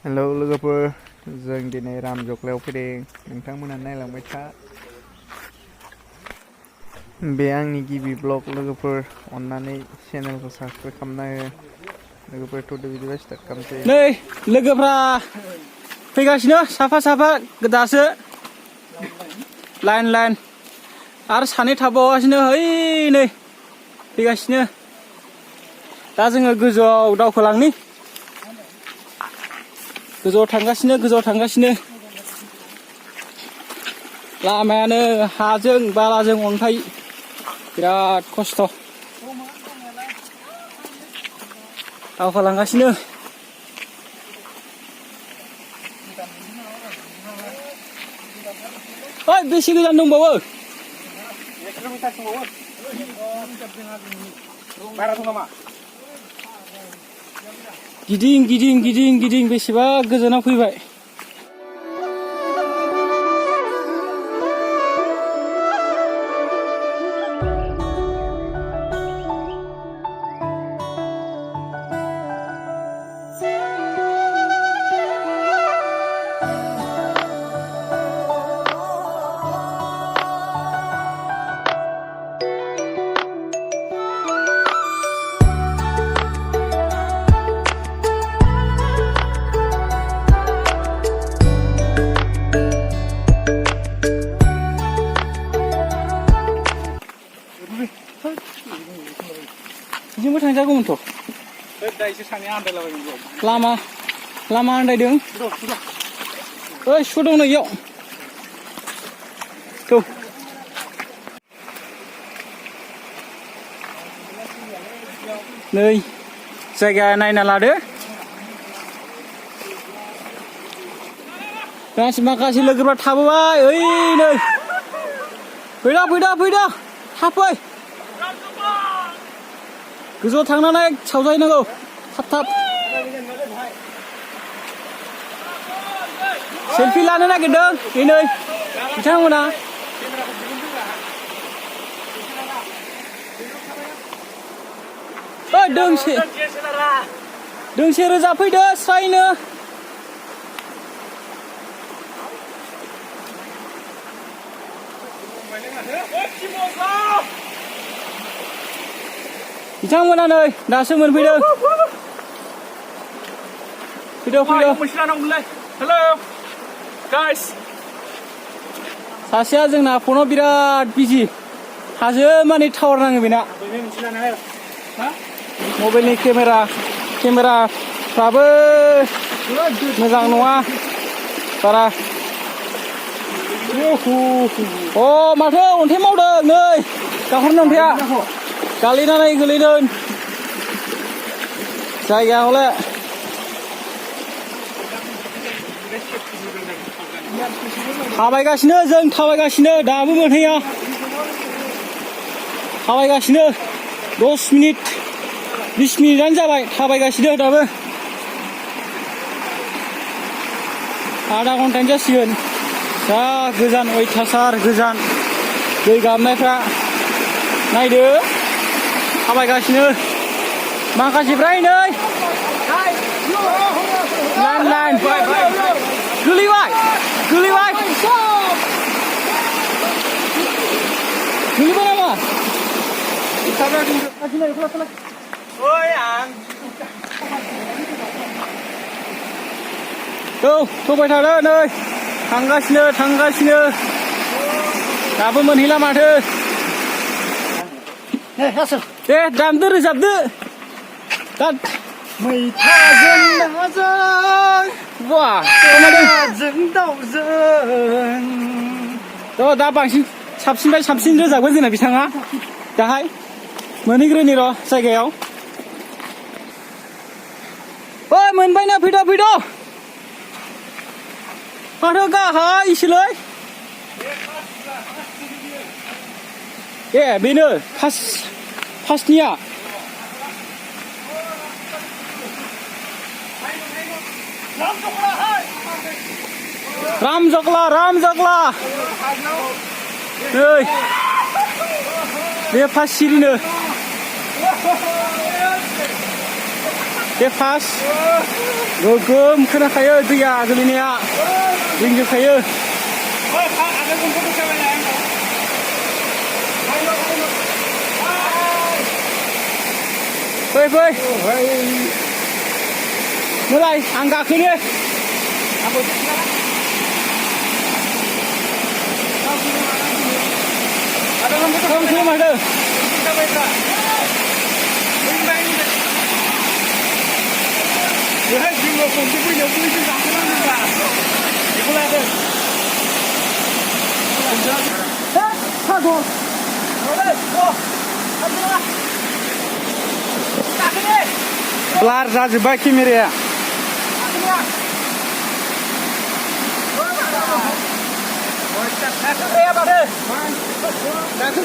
Hello lugupur, जों दिनै राम जक्लायाव फैदों। नोंथांमोना नायलांबाय था। बे आंनि गिबि ब्लग लोगोफोर, अन्नानै चेनेलखौ साबस्क्राइब खालामना हो। लोगोफोर थ'दो बिदिबा स्टार्ट खालामसै। नै लोगोफ्रा फैगासिनो साफा साफा दासो लाइन आरो सानै थाबावगासिनो ओइ नै फैगासिनो। दा जोङो गोजौआव दावखोलांनि। गोजौआव थांगासिनो लामायानो हाजों बालाजों अन्थाइ, बिराद खस्थ'। दावखोलांगासिनो। ओइ बेसे गोजान दंबावो? गिदिं बेसेबा गोजानाव फैबाय। जोंबो थांजागौमोनथ'। लामा आन्दायदों। ओइ सु दं नै इयाव। नै जायगाया नायना लादो। माखासे लोगोफ्रा थाबोबाय। ओइ नै फैदा थाब फै। गोजौआव थांनानै सावजाहैनांगौ थाब। सेलफि लानो नागिरदों नै बिथांमोना। ओइ दोंसे रोजाबफैदो स्रायनो। बिथांमोना नै दासो मोनफैदों। फैदो। Hello guys. सासेया जोंना फनाव बिराद बिजि। हाजो माने टावार नाङो बेना। मबाइलनि केमेराफ्राबो मोजां नङा बारा। माथो अन्थाइ मावदों नै गाहरनो अन्थाइया गोलैदों जायगाया हले। जों थाबायगासिनो दाबो मोनहैया। थाबायगासिनो 10 मिनिट 20 मिनिटानो जाबाय थाबायगासिनो दाबो। आधा घन्टानि जासिगोन। जा गोजान, अयथासार गोजान। दै गाबनायफ्रा नायदो थाबायगासिनो माखासेफ्रा नै लाइन गोलैबाय नामा? थबाय थादो नै थांगासिनो दाबो मोनहैला माथो। दे दामदो रोजाबदो। मैथाजों नाजों, अनलाजों दाउजों। दा बांसिन साबसिन रोजाबगोन जोंना बिथाङा। दाहाय मोनहैग्रोनि र' जायगायाव। ओइ मोनबायना फैद'। माथो गाहायसोलै। बेनो फार्स्टनिया। राम जक्ला नै बे फार्स्ट सिरिनो। बे फास गोगोम खोनाखायो दैया गोलैनाया रिंजोबखायो फै फै नोलाय आं गाखोनो Không chưa mà đâu. Đấy, nhưng mà không biết bây giờ tôi sẽ làm thế nào được cả. Để cô làm đây. Thế, sao rồi? Ở đây, cô. Ăn chưa? Đặt cái đi. Blar जाजोब्बाय केमेराया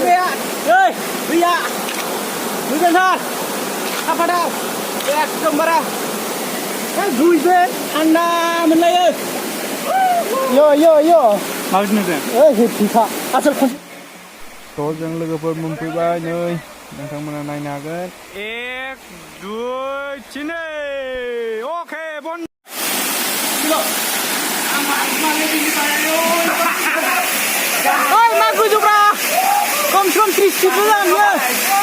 Gaya, oi, ria, bukan sah, apa dah? Kembara, vui be, anda menlayar. Yo, harus nih. Kita, asal kun. जों लोगोफोर मोनफैबाय नै नोंथांमोना नायनो हागोन 1 2 3 okay बन Oi, mak gujubra. Kom 30 ribu lah ya.